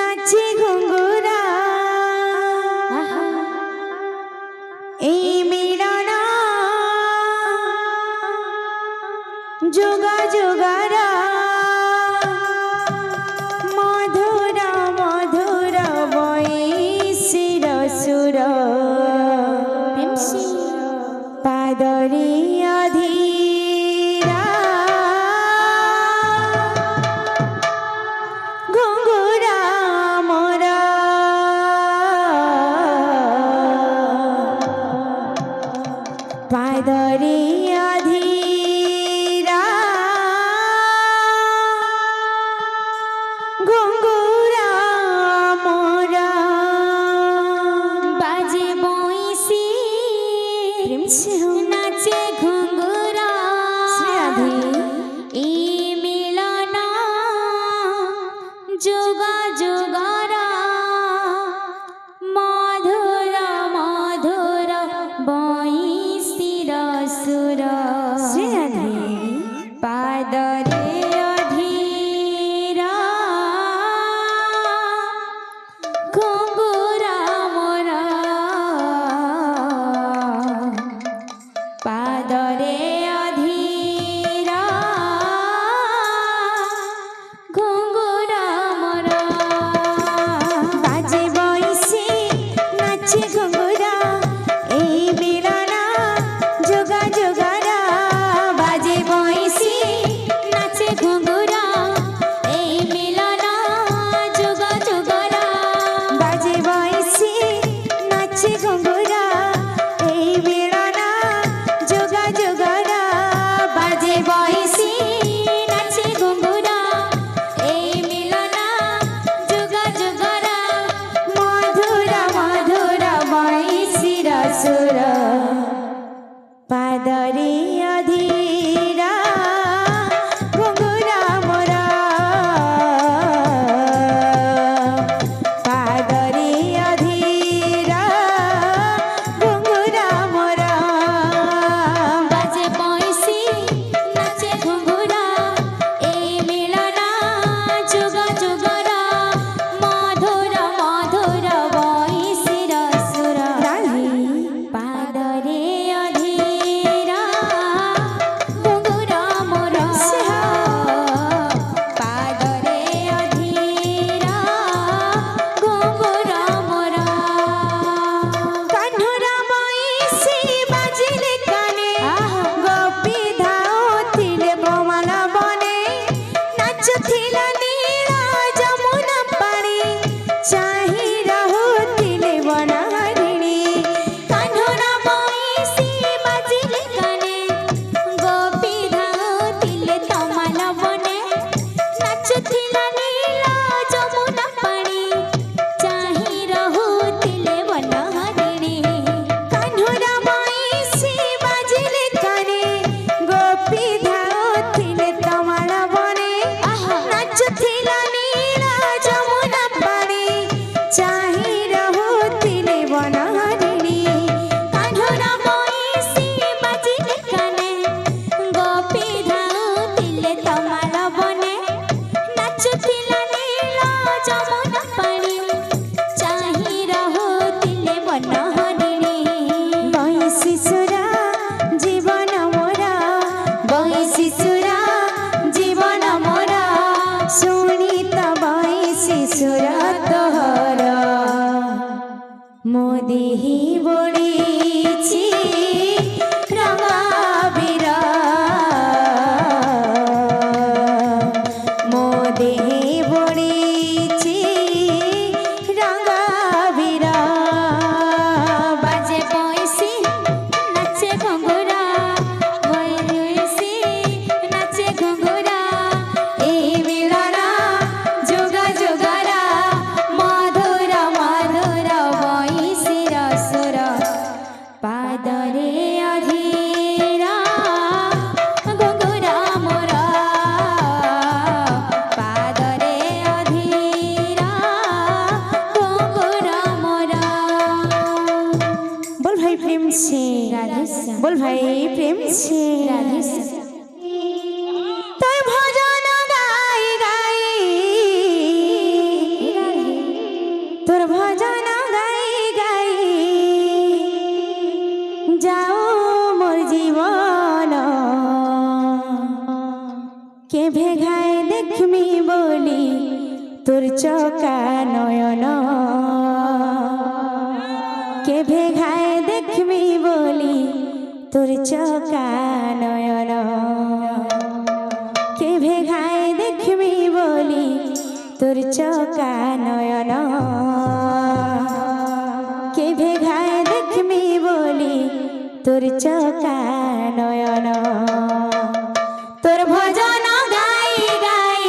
নাচে ঘুঙ্গুরা এই মিলন যোগা যোগারা মধুরা মধুরা বৈশির সুর পাদরে অধীরা ঘুঙ্গুরা মোরা পাদরে অধীরা ঘুঙ্গুরা মোরা বাজে বইসি নাচে ঘুঙ্গুরা এই মিলন যোগা যোগারা মধুর মধুর বইসির সুর পাদরে অধীরা ঘুঙ্গুরা মোরা পাদরে অধীরা ঘুঙ্গুরা মোরা বাজে বইসি নাচে ঘুঙ্গুরা এই মিলন যোগা যোগারা বাজে বইসি নাচে ঘুঙ্গুরা এই মিলন যোগা যোগারা বাজে বইসি নাচে ঘুঙ্গুরা এই মিলন যোগা যোগারা বাজে বইসি নাচে ঘুঙ্গুরা এই মিলন যোগা যোগারা মধুরা মধুরা বইসির সুর পাদরে অধীরা ঘুঙ্গুরা মোরা পাদরে অধীরা ঘুঙ্গুরা মোরা বাজে বইসি নাচে ঘুঙ্গুরা এই মিলন যোগা যোগারা মধুরা মধুরা বইসির সুর পাদরে অধীরা ঘুঙ্গুরা মোরা পাদরে অধীরা ঘুঙ্গুরা মোরা কান্হরা বইসি বাজিলে কানে গোপী ধাউଥିଲେ বমালা বনে নাচুଥିଲା নীଳ যমুনা ପାଣି ଚାହିଁ ରହୁଥିଲେ ବନହରିଣୀ କାନ୍ହରା ବଇସି ବାଜିଲେ କାନେ ଗୋପୀ ଧାଉଥିଲେ ତମାଲ ବନେ ନାଚୁଥିଲା ନୀଳ ଯମୁନା ପାଣି ଚାହିଁ ରହୁଥିଲେ ବନହରିଣୀ କାନ୍ହରା ବଇସି ବାଜିଲେ କାନେ ଗୋପୀ ଧାଉଥିଲେ ତମାଳ ବନେ ନାଚୁଥିଲା ନୀଳ ଯମୁନା ପାଣି ଚାହିଁ ରହୁଥିଲେ ବନହରିଣୀ କାନ୍ହରା ବଇସି ବାଜିଲେ କାନେ ଗୋପୀ ଧାଉଥିଲେ ତମାଳ ବନେ ନାଚୁଥିଲା ନୀଳ ଯମୁନା ପାଣି ଚାହିଁ ରହୁଥିଲେ ବନହରିଣୀ ବଇସି ସୁରା ଜୀବନ ମୋରା ବଇସି ସୁରା ଜୀବନ ମୋରା ଶୁଣିତ ବଇସି ସୁର ତୋହର ମୋ ଦେହି ବଢ଼ିଛି ରଙ୍ଗାବିର ମୋ ଦେହି ବଢ଼ିଛି ରଙ୍ଗାବିର ବାଜେ ବଇସି ନାଚେ ଘୁଙ୍ଗୁରା ବଇସି ନାଚେ ଘୁଙ୍ଗୁରା এই মিলন যোগা যোগারা মধুর মধুর বইসির সুর পাদরে তোর চকা নয়ন কেভে ঘায়ে দেখবি বলি তোর চকা নয়ন কেভে ঘায়ে দেখবি বলি তোর চকা নয়ন কেভে ঘায়ে দেখবি বলি তোর চকা নয়ন তোর ভজন গাই গাই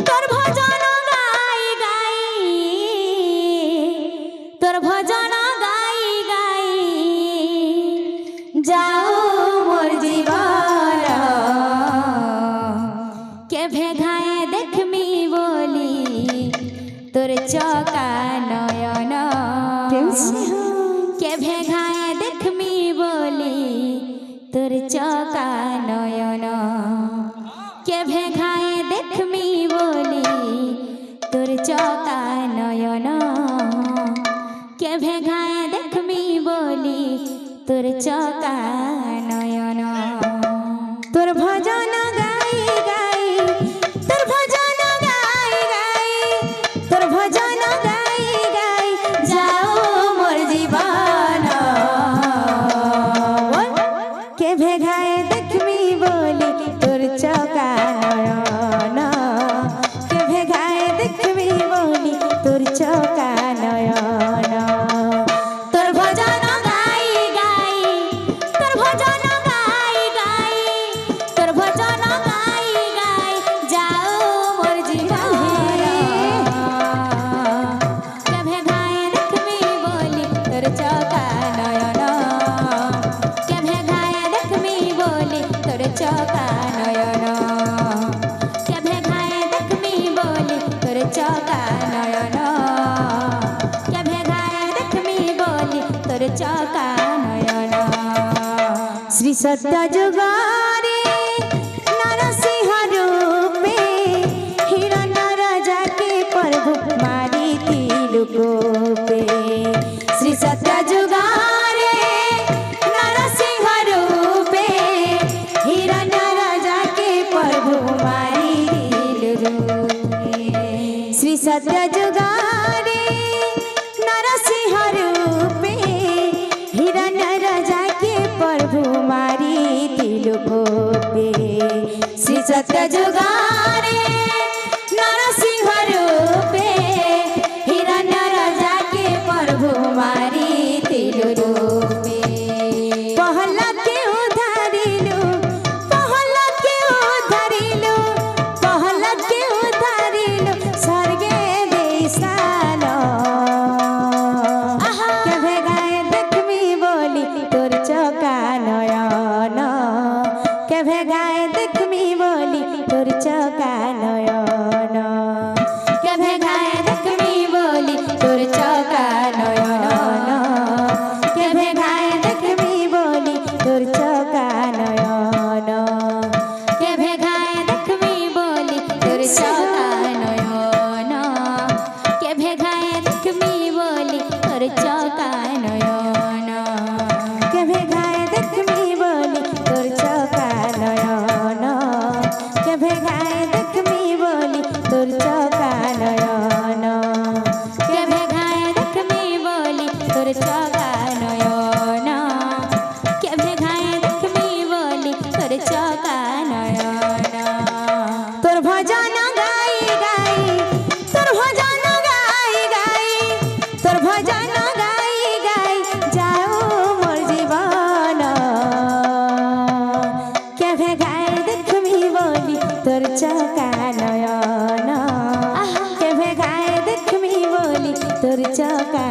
তোর ভজন গাই গাই তোর ভজন গাই গাই যাও মোর জীবন কেভে ঘায়ে দেখমি বলি তোর চকা নয়ন কেভে ঘায়ে দেখমি বলি তোর চকা নয়ন কেভে ঘায়ে দেখমি বলি তোর চকা নয়ন কেভে ঘায়ে দেখমি বলি তোর চকা নয়ন তোর ভজন গাই গাই তোর ভজন গাই গাই তোর ভজন গাই গাই যাও মোর জীবন কেভে ঘায়ে দেখবি বলি তোর চকা নয়ন কেভে ঘায়ে দেখবি বলি তোর চকা নয়ন তোর ভজন গাই গাই তোর ভজন গাই গাই তোর ভজন গাই গাই যাও মোর জীবন কেভে ঘায়ে দেখবি বলি তোর চকা নয়ন কেভে ঘায়ে দেখবি বলি তোর চকা নয়ন কেভে ঘায়ে দেখবি বলি তোর চকা নয়ন কেভে ঘায়ে দেখবি বলি তোর চকা নয়ন শ্রী সত্য যুগরে নরসিংহ রূপে হিরণ্য রাজাকে প্রভু মারিছিল গোপে শ্রী সত্য যুগরে নরসিংহ রূপে হিরণ্য রাজাকে প্রভু মারিছিল রূপে শ্রী সত্য যুগরে নরসিংহ রূপে হিরণ্য রাজাকে প্রভু মারিছিল গোপে শ্রী সত্য যুগরে নরসিংহ রূপে হিরণ্য রাজাকে প্রভু মারিছিল রূপে পহলাকে উদ্ধারিলু পহলাকে উদ্ধারিলু পহলাকে উদ্ধারিলু স্বর্গে দেশান কেভে গায়ে দেখবি বলি তোর চকা নয়ন কেভে গায়ে দেখবি বলি তোর চকা নয়ন কেভে গায়ে দেখবি বলি তোর চকা নয়ন কেভে গায়ে দেখবি বলি তোর চকা নয়ন কেভে গায়ে দেখবি বলি তোর চকা নয়ন কেভে গায়ে দেখবি বলি তোর চকা নয়ন কেভে গায়ে দেখবি বলি তোর চকা নয়ন কেভে গায়ে দেখবি বলি তোর চকা নয়ন কেভে গায়ে দেখবি বলি তোর চকা নয়ন কেভে গায়ে দেখবি বলি তোর চকা নয়ন তোর ভজন গাই গাই তোর ভজন গাই গাই তোর ভজন গাই গাই যাও মোর জীবন কেভে গায়ে দেখবি বলি তোর চকা নয়ন কেভে গায়ে দেখবি বলি তোর চকা